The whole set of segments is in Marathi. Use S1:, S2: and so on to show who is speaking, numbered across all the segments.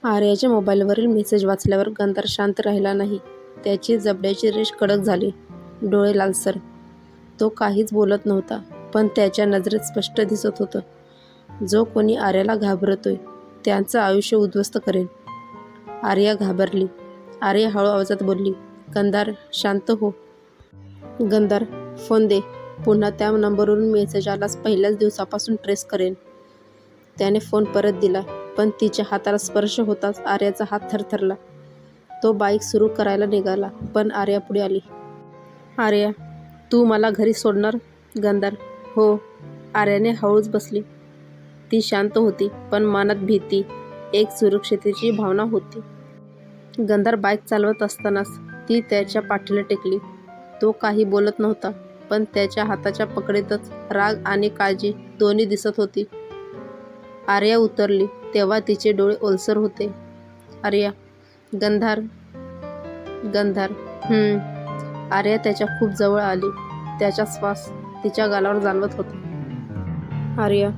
S1: आर्याच्या मोबाईलवरील मेसेज वाचल्यावर गंधार शांत राहिला नाही. त्याची जबड्याची रेष कडक झाली, डोळे लालसर. तो काहीच बोलत नव्हता, पण त्याच्या नजरेत स्पष्ट दिसत होतं, जो कोणी आर्याला घाबरतोय त्यांचं आयुष्य उद्ध्वस्त करेल. आर्या घाबरली. आर्या हळू आवाजात बोलली, गंधार शांत हो. गंधार फोन दे. पुन्हा त्या नंबरवरून मेसेज आलाच पहिल्याच दिवसापासून ट्रेस करेन. त्याने फोन परत दिला, पण तिच्या हाताला स्पर्श होताच आर्याचा हात थरथरला. तो बाईक सुरू करायला निघाला, पण आर्या पुढे आली. आर्या, तू मला घरी सोडणार? गंधार हो. आर्याने हळूच बसली. ती शांत होती, पण मनात भीती, एक सुरक्षिततेची भावना होती. गंधार बाईक चालवत असतानाच ती त्याच्या पाठीला टेकली. तो काही बोलत नव्हता, पण त्याच्या हाताच्या पकडीतच राग आणि काळजी दोन्ही दिसत होती. आर्या उतरली तेव्हा तिचे डोळे ओलसर होते. आर्या. गंधार. गंधार आर्या त्याच्या खूप जवळ आली. त्याचा श्वास तिच्या गालावर जाणवत होता. आर्या,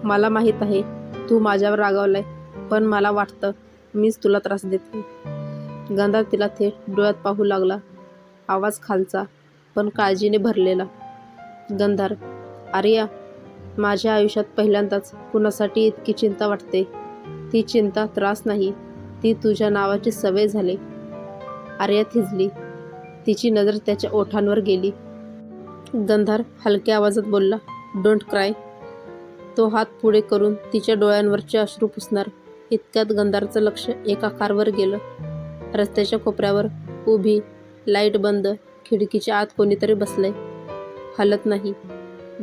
S1: मला माहीत आहे तू माझ्यावर रागावलाय, पण मला वाटतं मीच तुला त्रास देते. गंधार तिला थेट डोळ्यात पाहू लागला. आवाज खालचा, पण काळजीने भरलेला. गंधार. आर्या, माझ्या आयुष्यात पहिल्यांदाच कुणासाठी इतकी चिंता वाटते. ती चिंता त्रास नाही, ती तुझ्या नावाची सवय झाली. आर्या थिजली. तिची नजर त्याच्या ओठांवर गेली. गंधार हलक्या आवाजात बोलला, डोंट क्राय. तो हात पुढे करून तिच्या डोळ्यांवरचे अश्रू पुसणार इतक्यात गंधारचं लक्ष एका कारवर गेलं. रस्त्याच्या कोपऱ्यावर उभी, लाईट बंद, खिडकीच्या आत कोणीतरी बसलंय, हलत नाही.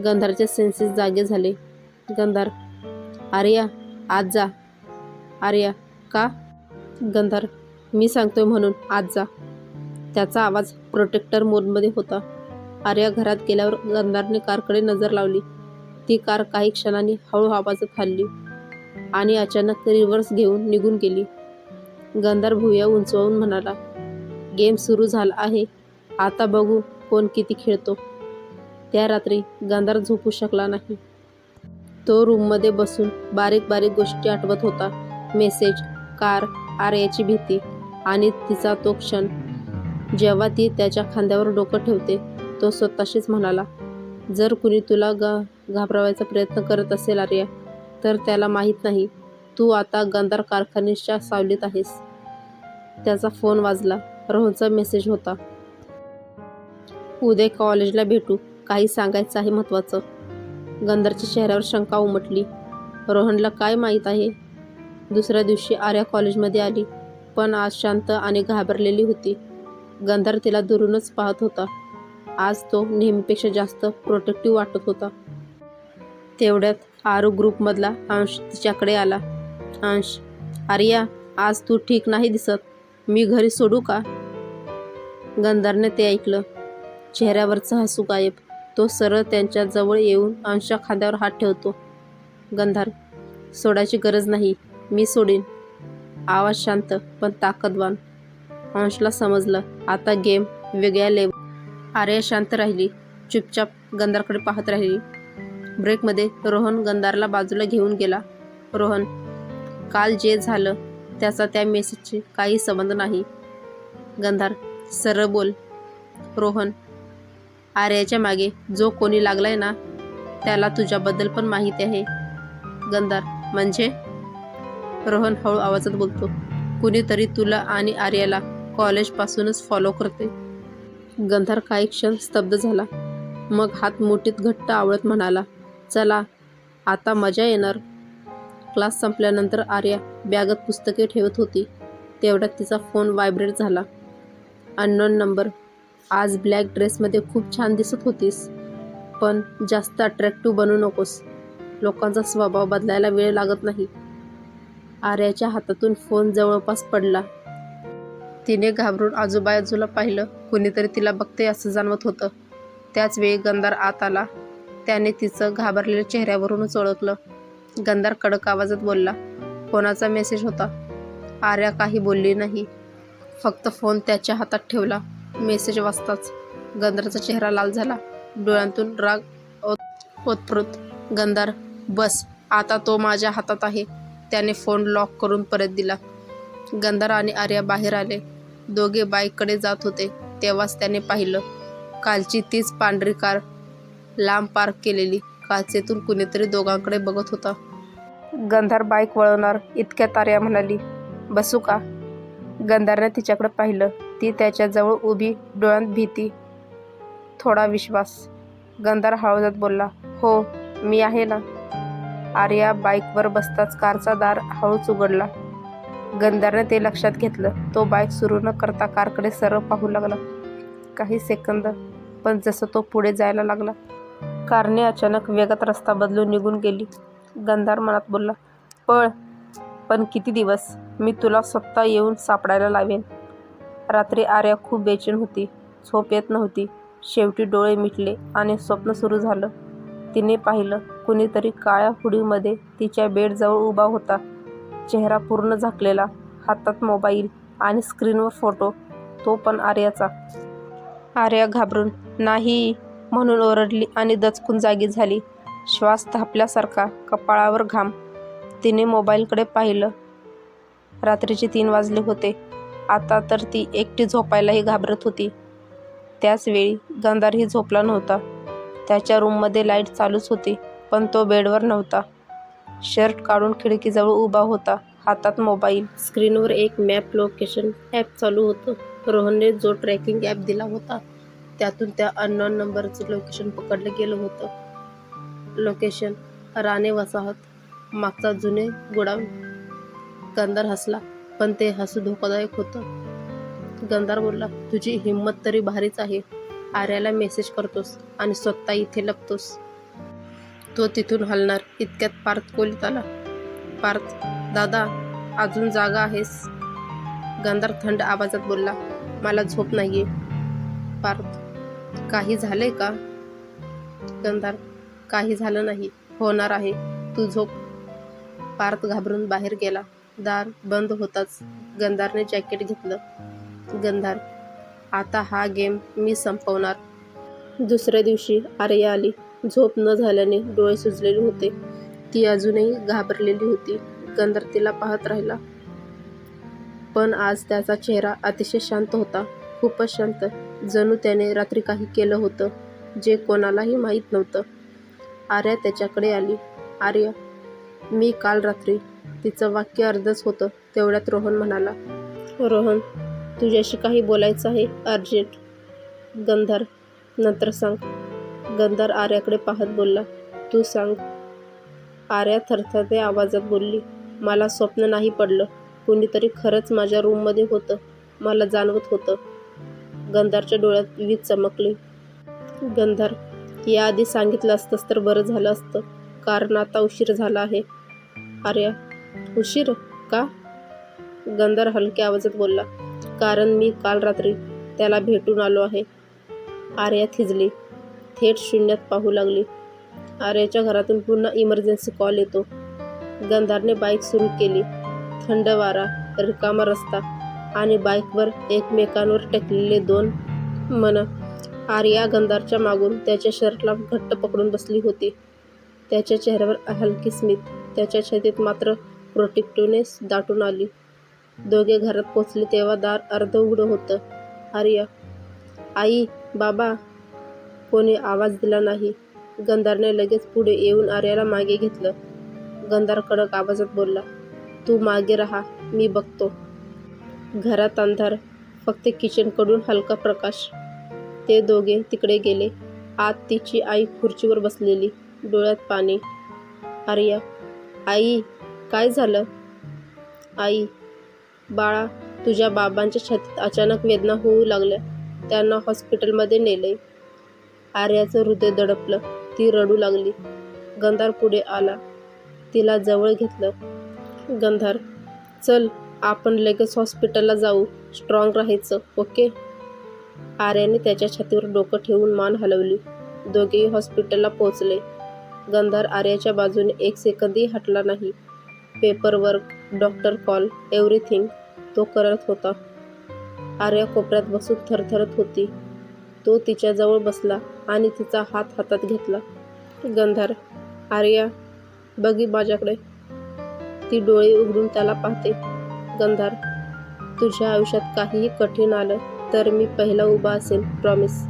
S1: गंधारचे सेन्सेस जागे झाले. गंधार. आर्या, आत जा. आर्या, का? गंधार, मी सांगतोय म्हणून आत जा. त्याचा आवाज प्रोटेक्टर मोडमध्ये होता. आर्या घरात गेल्यावर गंधारने कारकडे नजर लावली. ती कार काही क्षणांनी हळू आवाजात हलली आणि अचानक रिव्हर्स घेऊन निघून गेली. गंधार भुवया उंचावून म्हणाला, गेम सुरू झाला आहे, आता बघू कोण किती खेळतो. त्या रात्री गंधार झोपू शकला नाही. तो रूममध्ये बसून बारीक बारीक गोष्टी आठवत होता. मेसेज, कार, आर्याची भीती आणि तिचा तो क्षण जेव्हा ती त्याच्या खांद्यावर डोकं ठेवते. तो स्वतःशीच म्हणाला, जर कुणी तुला घाबरवायचा प्रयत्न करत असेल आर्या, तर त्याला माहीत नाही तू आता गंधार कारखान्याच्या सावलीत आहेस. त्याचा फोन वाजला. रोहनचा मेसेज होता. उद्या कॉलेजला भेटू, काही सांगायचं आहे महत्त्वाचं. गंधारच्या चेहऱ्यावर शंका उमटली. रोहनला काय माहीत आहे? दुसऱ्या दिवशी आर्या कॉलेजमध्ये आली, पण आज शांत आणि घाबरलेली होती. गंधार तिला दुरूनच पाहत होता. आज तो नेहमीपेक्षा जास्त प्रोटेक्टिव्ह वाटत होता. तेवढ्यात आरू ग्रुपमधला अंश तिच्याकडे आला. अंश, आर्या, आज तू ठीक नाही दिसत, मी घरी सोडू का? गंधारने ते ऐकलं. चेहऱ्यावरचं हसू गायब. तो सरळ त्यांच्या जवळ येऊन अंशच्या खांद्यावर हात ठेवतो. गंधार, सोडायची गरज नाही, मी सोडीन. आवाज शांत पण ताकदवान. अंशला समजलं, आता गेम वेगळ्या लेवल. आर्या शांत राहिली, चुपचाप गंधारकडे पाहत राहिली. ब्रेकमध्ये रोहन गंधारला बाजूला घेऊन गेला. रोहन, काल जे झालं त्याचा त्या मेसेजशी काही संबंध नाही. गंधार, सरळ बोल. रोहन, आर्याच्या मागे जो कोणी लागलाय ना, त्याला तुझ्याबद्दल पण माहिती आहे. गंधार, म्हणजे? रोहन हळू आवाजात बोलतो, कुणीतरी तुला आणि आर्याला कॉलेजपासूनच फॉलो करते. गंधार काही क्षण स्तब्ध झाला. मग हात मुठीत घट्ट आवळत म्हणाला, चला आता मजा येणार. क्लास संपल्यानंतर आर्या बॅगेत पुस्तके ठेवत होती. तेवढ्यात तिचा फोन व्हायब्रेट झाला. Unknown number. आज ब्लॅक ड्रेसमध्ये खूप छान दिसत होतीस, पण जास्त अट्रॅक्टिव्ह बनू नकोस. लोकांचा स्वभाव बदलायला वेळ लागत नाही. आर्याच्या हातातून फोन जवळपास पडला. तिने घाबरून आजूबाजूला पाहिलं. कुणीतरी तिला बघते असं जाणवत होतं. त्याच वेळी गंधार आत आला. त्याने तिचं घाबरलेल्या चेहऱ्यावरूनच ओळखलं. गंधार कडक आवाजात बोलला, कोणाचा मेसेज होता? आर्या काही बोलली नाही, फक्त फोन त्याच्या हातात ठेवला. मेसेज वाचताच गंधारचा चेहरा लाल झाला. डोळ्यांतून राग ओतप्रोत. गंधार, बस आता तो माझ्या हातात आहे. त्याने फोन लॉक करून परत दिला. गंधार आणि आर्या बाहेर आले. दोघे बाईककडे जात होते तेव्हाच त्याने पाहिलं. कालची तीच पांढरी कार लांब पार्क केलेली. काचेतून कुणीतरी दोघांकडे बघत होता. गंधार बाईक वळवणार इतक्यात आर्या म्हणाली, बसू का? गंधारने तिच्याकडे पाहिलं. ती त्याच्याजवळ उभी, डोळ्यात भीती, थोडा विश्वास. गंधार हळूच बोलला, हो मी आहे ना. आर्या बाईकवर बसताच कारचा दार हळूच उघडला. गंधारने ते लक्षात घेतलं. तो बाईक सुरू न करता कारकडे सरळ पाहू लागला. काही सेकंद, पण जसं तो पुढे जायला लागला, कारने अचानक वेगात रस्ता बदलून निघून गेली. गंधार मनात बोलला, पळ, पण किती दिवस? मी तुला स्वतः येऊन सापडायला लावेन. रात्री आर्या खूप बेचैन होती. झोप येत नव्हती. शेवटी डोळे मिटले आणि स्वप्न सुरू झालं. तिने पाहिलं, कुणीतरी काळ्या हुडीमध्ये तिच्या बेडजवळ उभा होता. चेहरा पूर्ण झाकलेला, हातात मोबाईल आणि स्क्रीनवर फोटो, तो पण आर्याचा. आर्या घाबरून नाही म्हणून ओरडली आणि दचकून जागी झाली. श्वास थांबल्यासारखा, कपाळावर घाम. तिने मोबाईलकडे पाहिलं. रात्रीचे 3 वाजले होते. आता तर ती एकटी झोपायलाही घाबरत होती. त्याच वेळी गंधारही झोपला नव्हता. त्याच्या रूममध्ये लाईट चालूच होती, पण तो बेडवर नव्हता. शर्ट काढून खिडकीजवळ उभा होता, हातात मोबाईल. स्क्रीनवर एक मॅप लोकेशन ॲप चालू होतं. रोहनने जो ट्रॅकिंग ॲप दिला होता त्यातून त्या अननोन नंबरचं लोकेशन पकडलं गेलं होतं. लोकेशन राणे वसाहत, मागचा जुने गोडाऊन. गंधार हसला, पण ते हसू धोकादायक होतं. गंधार बोलला, तुझी हिंमत तरी भारीच आहे. आर्याला मेसेज करतोस आणि स्वतः इथे लपतोस. तो तिथून हलणार इतक्यात पार्थ खोलीत आला. पार्थ, दादा, अजून जागा आहेस? गंधार थंड आवाजात बोलला, मला झोप नाहीये. पार्थ, काही झालंय का? गंधार, काही झालं नाही, होणार आहे, तू झोप. पार्थ घाबरून बाहेर गेला. दार बंद होताच गंधारने जॅकेट घेतलं. गंधार, आता हा गेम मी संपवणार. दुसऱ्या दिवशी आर्या आली. झोप न झाल्याने डोळे सुजलेले होते. ती अजूनही घाबरलेली होती. गंधार तिला पाहत राहिला, पण आज त्याचा चेहरा अतिशय शांत होता. खूपच शांत, जणू त्याने रात्री काही केलं होतं जे कोणालाही माहीत नव्हतं. आर्या त्याच्याकडे आली. आर्या, मी काल रात्री. तिचं वाक्य अर्धच होतं तेवढ्यात रोहन म्हणाला, रोहन, तुझ्याशी काही बोलायचं आहे, अर्जंट. गंधार, नंतर सांग. गंधार आर्याकडे पाहत बोलला, तू सांग. आर्या थरथरत्या आवाजात बोलली, मला स्वप्न नाही पडलं. कुणीतरी खरंच माझ्या रूममध्ये होतं. मला जाणवत होतं. गंधारच्या डोळ्यात वीज चमकली. गंधार, याआधी सांगितलं असतंस तर बरं झालं असतं, कारण आता उशीर झाला आहे. आर्या, उशीर का? गंधार हलक्या आवाजात बोलला, कारण मी काल रात्री त्याला भेटून आलो आहे. आर्या थिजली, थेट शून्यात पाहू लागली. आर्याच्या घरातून पुन्हा इमर्जन्सी कॉल येतो. गंधारने बाईक सुरू केली. थंड वारा, रिकामा रस्ता आणि बाईकवर एकमेकांवर टेकलेले 2 मनं. आर्या गंधारच्या मागून त्याच्या शर्टला घट्ट पकडून बसली होती. त्याच्या चेहऱ्यावर हलकी स्मित, त्याच्या छातीत मात्र प्रोटेक्टिव्हनेस दाटून आली. दोघे घरात पोचले तेव्हा दार अर्ध उघडं होतं. आर्या, आई, बाबा. कोणी आवाज दिला नाही. गंधारने लगेच पुढे येऊन आर्याला मागे घेतलं. गंधार कडक आवाजात बोलला, तू मागे राहा, मी बघतो. घरात अंधार, फक्त किचनकडून हलका प्रकाश. ते दोघे तिकडे गेले. आत तिची आई खुर्चीवर बसलेली, डोळ्यात पाणी. आर्या, आई, काय झालं? आई, बाळा, तुझ्या बाबांच्या छातीत अचानक वेदना होऊ लागल्या. त्यांना हॉस्पिटलमध्ये नेलंय. आर्याचं हृदय दडपलं. ती रडू लागली. गंधार पुढे आला. तिला जवळ घेतलं. गंधार, चल, आपण लगेच हॉस्पिटलला जाऊ. स्ट्रॉंग राहायचं, ओके? आर्याने त्याच्या छातीवर डोकं ठेवून मान हलवली. दोघेही हॉस्पिटलला पोहोचले. गंधार आर्याच्या बाजूने एक सेकंदही हटला नाही. पेपरवर्क, डॉक्टर कॉल, एव्हरीथिंग तो करत होता. आर्या कोपऱ्यात बसून थरथरत होती. तो तिच्याजवळ बसला आणि तिचा हात हातात घेतला. गंधार, आर्या, बघी माझ्याकडे. ती डोळे उघडून त्याला पाहते. गंधार, तुझ्या आयुष्यात काहीही कठीण आलं तर मी पहिला उभा असेल, प्रॉमिस.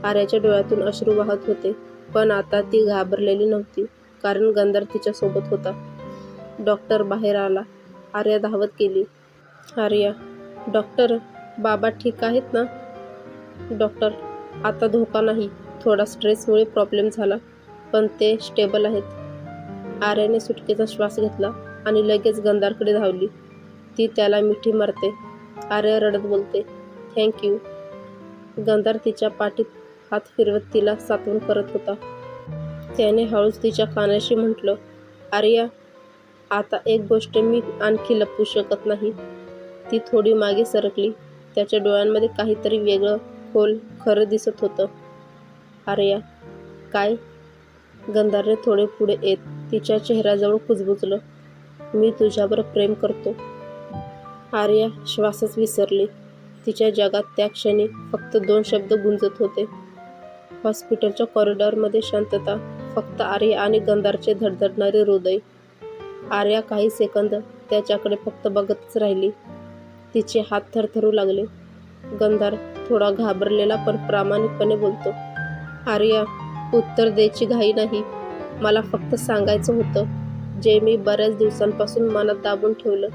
S1: आर्याच्या डोळ्यातून अश्रू वाहत होते, पण आता ती घाबरलेली नव्हती, कारण गंधर तिच्यासोबत होता. डॉक्टर बाहेर आला. आर्या धावत गेली. आर्या, डॉक्टर, बाबा ठीक आहेत ना? डॉक्टर, आता धोका नाही. थोडा स्ट्रेसमुळे प्रॉब्लेम झाला, पण ते स्टेबल आहेत. आर्याने सुटकेचा श्वास घेतला आणि लगेच गंधारकडे धावली. ती त्याला मिठी मारते. आर्या रडत बोलते, थँक यू. गंधार तिच्या पाठीत हात फिरवत तिला सांत्वन करत होता. त्याने हळूच तिच्या कानाशी म्हटलं, आर्या, आता एक गोष्ट मी आणखी लपवू शकत नाही. ती थोडी मागे सरकली. त्याच्या डोळ्यांमध्ये काहीतरी वेगळं, खोल, खरं दिसत होतं. आर्या, काय? गंधारने थोडे पुढे येत तिच्या चेहऱ्याजवळ कुजबुजलं. मी तुझ्यावर प्रेम करतो. आर्या श्वासच विसरली. तिच्या जगात त्या क्षणी फक्त 2 शब्द गुंजत होते. हॉस्पिटलच्या कॉरिडॉरमध्ये शांतता, फक्त आर्या आणि गंधारचे धडधडणारे हृदय. आर्या काही सेकंद त्याच्याकडे फक्त बघतच राहिली. तिचे हात थरथरू लागले. गंधार थोडा घाबरलेला पण प्रामाणिकपणे बोलतो, आर्या, उत्तर द्यायची घाई नाही. मला फक्त सांगायचं होतं, जे मी बऱ्याच दिवसांपासून मनात दाबून ठेवलं.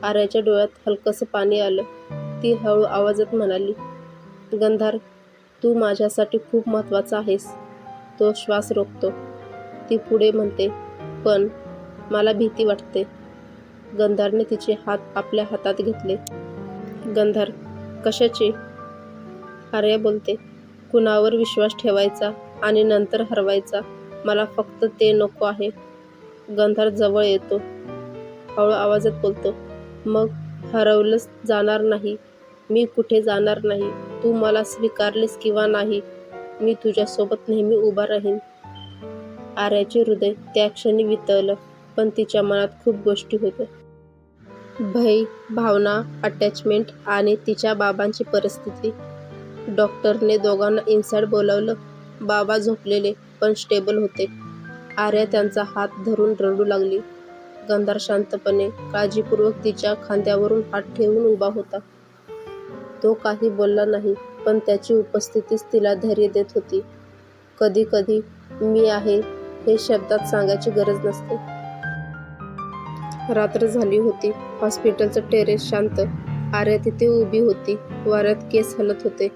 S1: आर्याच्या डोळ्यात हलकंसं पाणी आलं. ती हळू आवाजात म्हणाली, गंधार, तू माझ्यासाठी खूप महत्त्वाचा आहेस. तो श्वास रोखतो. ती पुढे म्हणते, पण मला भीती वाटते. गंधारने तिचे हात आपल्या हातात घेतले. गंधार, कशाची? आर्या बोलते, कुणावर विश्वास ठेवायचा आणि नंतर हरवायचा. मला फक्त ते नको आहे. गंधार जवळ येतो. हळू आवाजात बोलतो, मग हरवलंच जाणार नाही. मी कुठे जाणार नाही. तू मला स्वीकारलेस किंवा नाही, मी तुझ्यासोबत नेहमी उभा राहीन. आर्याचे हृदय त्या क्षणी वितळलं, पण तिच्या मनात खूप गोष्टी होत्या. भय, भावना, अटॅचमेंट आणि तिच्या बाबांची परिस्थिती. डॉक्टरने दोघांना इनसाइड बोलावलं. बाबा झोपलेले पण स्टेबल होते. आर्या त्यांचा हात धरून रडू लागली. गंधार शांतपणे, काळजीपूर्वक तिच्या खांद्यावरून हात ठेवून उभा होता. तो काही बोलला नाही, पण त्याची उपस्थितीच तिला धैर्य देत होती. कधी कधी मी आहे हे शब्दात सांगायची गरज नसते. रात्र झाली होती. हॉस्पिटलचं टेरेस शांत. आर्या तिथे उभी होती. वाऱ्यात केस हलत होते.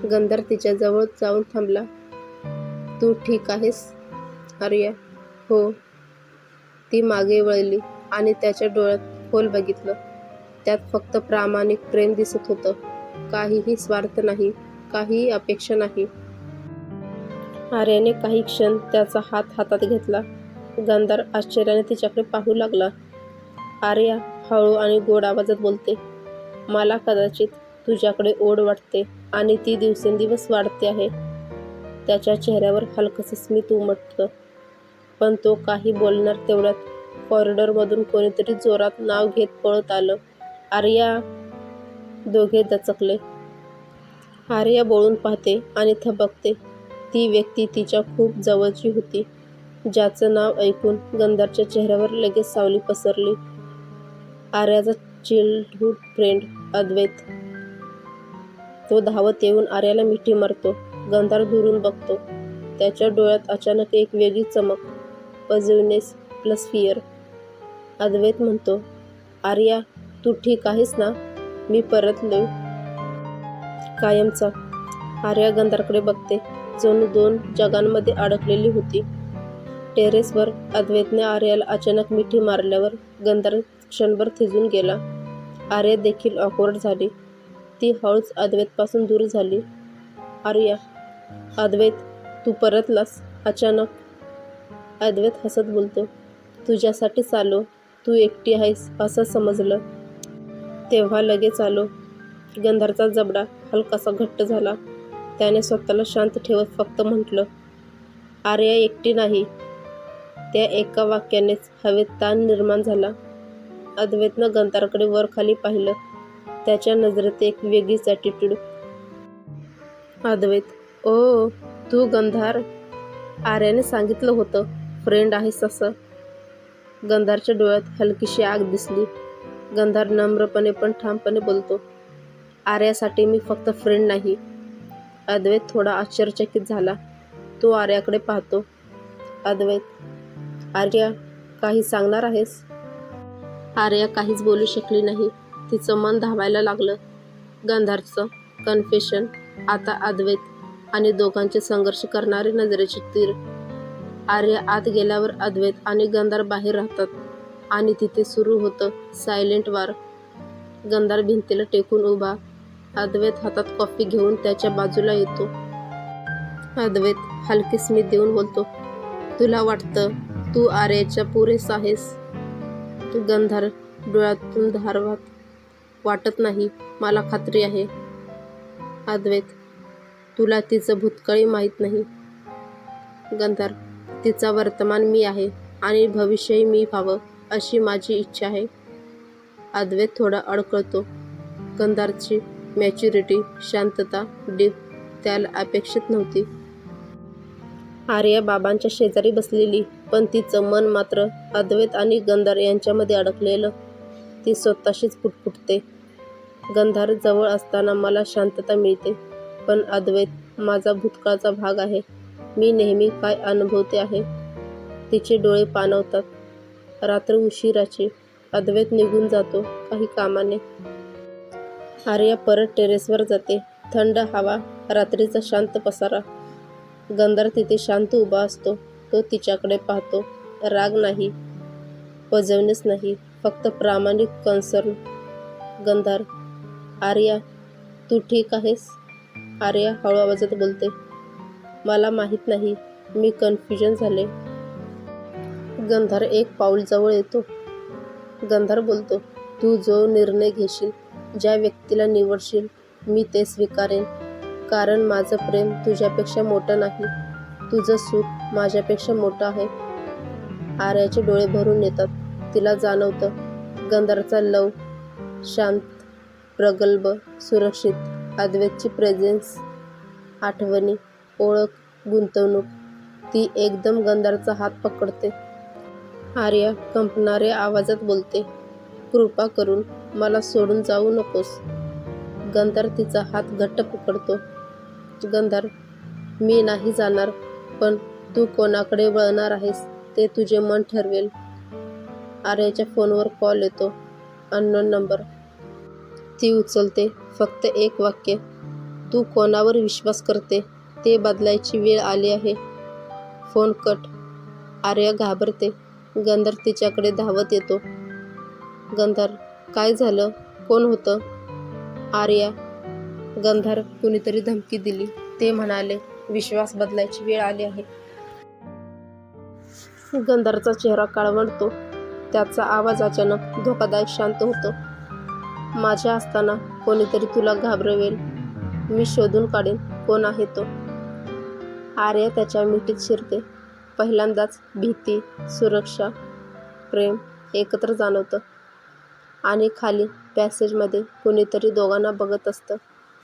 S1: गंधार तिच्या जवळ जाऊन थांबला. तू ठीक आहेस? आर्या, हो. ती मागे वळली आणि त्याच्या डोळ्यात खोल बघितलं. त्यात फक्त प्रामाणिक प्रेम दिसत होतं. काहीही स्वार्थ नाही, काहीही अपेक्षा नाही. आर्याने काही क्षण त्याचा हात हातात घेतला. गंधार आश्चर्याने तिच्याकडे पाहू लागला. आर्या हळू आणि गोड आवाजात बोलते, मला कदाचित तुझ्याकडे ओढ वाटते आणि ती दिवसेंदिवस वाढते आहे. त्याच्या चेहऱ्यावर हलकंसं स्मित उमटलं, पण तो काही बोलणार तेवढ्यात कॉरिडॉरमधून कोणीतरी जोरात नाव घेत पळत आलं. आर्या! दोघे दचकले. आर्या वळून पाहते आणि थबकते. ती व्यक्ती तिच्या खूप जवळची होती, ज्याचं नाव ऐकून गंधारच्या चेहऱ्यावर लगेच सावली पसरली. आर्याचा चाइल्डहुड फ्रेंड अद्वैत. तो धावत येऊन आर्याला मिठी मारतो. गंधार दुरून बघतो. त्याच्या डोळ्यात अचानक एक वेगळी चमक, पॉझिटिव्हनेस प्लस फिअर. अद्वैत म्हणतो, आर्या, तू ठीक आहेस ना? मी परतलोय. कायमचा. आर्या गंधारकडे बघते, जणू 2 जगांमध्ये अडकलेली होती. टेरेसवर अद्वैतने आर्याला अचानक मिठी मारल्यावर गंधार क्षणभर थिजून गेला. आर्या देखील ऑकवर्ड झाली. ती हळूच अद्वैतपासून दूर झाली. आर्या, अद्वैत, तू परतलास अचानक? अद्वैत हसत बोलतो, तुझ्यासाठीच आलो. तू एकटी आहेस असं समजलं, तेव्हा लगेच आलो. गंधारचा जबडा हलकासा घट्ट झाला. त्याने स्वतःला शांत ठेवत फक्त म्हटलं, आर्या एकटी नाही. त्या एका वाक्यानेच हवेत ताण निर्माण झाला. अद्वैतनं गंधारकडे वर खाली पाहिलं. त्याच्या नजरेत एक वेगळीच ॲटिट्यूड. अद्वैत, ओ, तू गंधार? आर्याने सांगितलं होतं फ्रेंड आहेस असं. गंधारच्या डोळ्यात हलकीशी आग दिसली. गंधार नम्रपणे पण ठामपणे बोलतो. आर्यासाठी मी फक्त फ्रेंड नाही. अद्वैत थोडा आश्चर्यचकित झाला. तो आर्याकडे पाहतो. अद्वैत, आर्या, काही सांगणार आहेस? आर्या काहीच बोलू शकली नाही. तिचं मन धावायला लागलं. गंधारचं कन्फेशन, आता अद्वैत आणि दोघांचे संघर्ष करणारे नजरेचे तीर. आर्या आत गेल्यावर अद्वैत आणि गंधार बाहेर राहतात आणि तिथे सुरू होतं सायलेंट वॉर. गंधार भिंतीला टेकून उभा. अद्वैत हातात कॉफी घेऊन त्याच्या बाजूला येतो. अद्वैत हलकी स्मित देऊन बोलतो, तुला वाटतं तू आर्याच्या पुरेसा आहेस? गंधार डोळ्यातून धारवात, वाटत नाही, मला खात्री आहे. अद्वैत, तुला तिचं भूतकाळी माहीत नाही. गंधार, तिचा वर्तमान मी आहे आणि भविष्यही मी व्हावं अशी माझी इच्छा आहे. अद्वैत थोडा अडकळतो. गंधारची मॅच्युरिटी, शांतता, डीप त्याला अपेक्षित नव्हती. आर्या बाबांच्या शेजारी बसलेली, पण तिचं मन मात्र अद्वैत आणि गंधार यांच्यामध्ये अडकलेलं. ती स्वतःशीच पुटपुटते. गंधार जवळ असताना मला शांतता मिळते, पण अद्वैत माझा भूतकाळचा भाग आहे. मी नेहमी काय अनुभवते आहे. तिचे डोळे पाणवतात. रात्र उशिराची. अद्वैत निघून जातो काही कामाने. आर्या परत टेरेसवर जाते. थंड हवा, रात्रीचा शांत पसारा. गंधार तिथे शांत उभा असतो. तो तिच्याकडे पाहतो. राग नाही, पजवणीच नाही, फक्त प्रामाणिक कन्सर्न. गंधार, आर्या, तू ठीक आहेस? आर्या हळू आवाजात बोलते, मला माहीत नाही, मी कन्फ्युजन झाले. गंधार एक पाऊल जवळ येतो. गंधार बोलतो, तू जो निर्णय घेशील, ज्या व्यक्तीला निवडशील, मी ते स्वीकारेन. कारण माझं प्रेम तुझ्यापेक्षा मोठं नाही. तुझं सुख माझ्यापेक्षा मोठं आहे. आर्याचे डोळे भरून येतात. तिला जाणवतं, गंधारचा लव शांत, प्रगल्भ, सुरक्षित. अद्वैतची प्रेझेन्स, आठवणी, ओळख, गुंतवणूक. ती एकदम गंधारचा हात पकडते. आर्या कंपणाऱ्या आवाजात बोलते, कृपा करून मला सोडून जाऊ नकोस. गंधार तिचा हात घट्ट पकडतो. गंधार, मी नाही जाणार, पण तू कोणाकडे वळणार आहेस ते तुझे मन ठरवेल. आर्याच्या फोनवर कॉल येतो. Unknown number. ती उचलते. फक्त एक वाक्य, तू कोणावर विश्वास करते ते बदलायची वेळ आली आहे. Phone cut. आर्या घाबरते. गंधार तिच्याकडे धावत येतो. गंधार, काय झालं? कोण होतं? आर्या, गंधार, कुणीतरी धमकी दिली. ते म्हणाले, विश्वास बदलायची वेळ आली आहे. गंधारचा चेहरा काळवंडतो. त्याचा आवाज अचानक धोकादायक शांत होतो. माझ्या असताना कोणीतरी तुला घाबरवेल. मी शोधून काढेन कोण आहे तो. आर्या त्याच्या मिठीत शिरते. पहिल्यांदाच भीती, सुरक्षा, प्रेम एकत्र जाणवतं. आणि खाली पॅसेजमध्ये कुणीतरी दोघांना बघत असतं.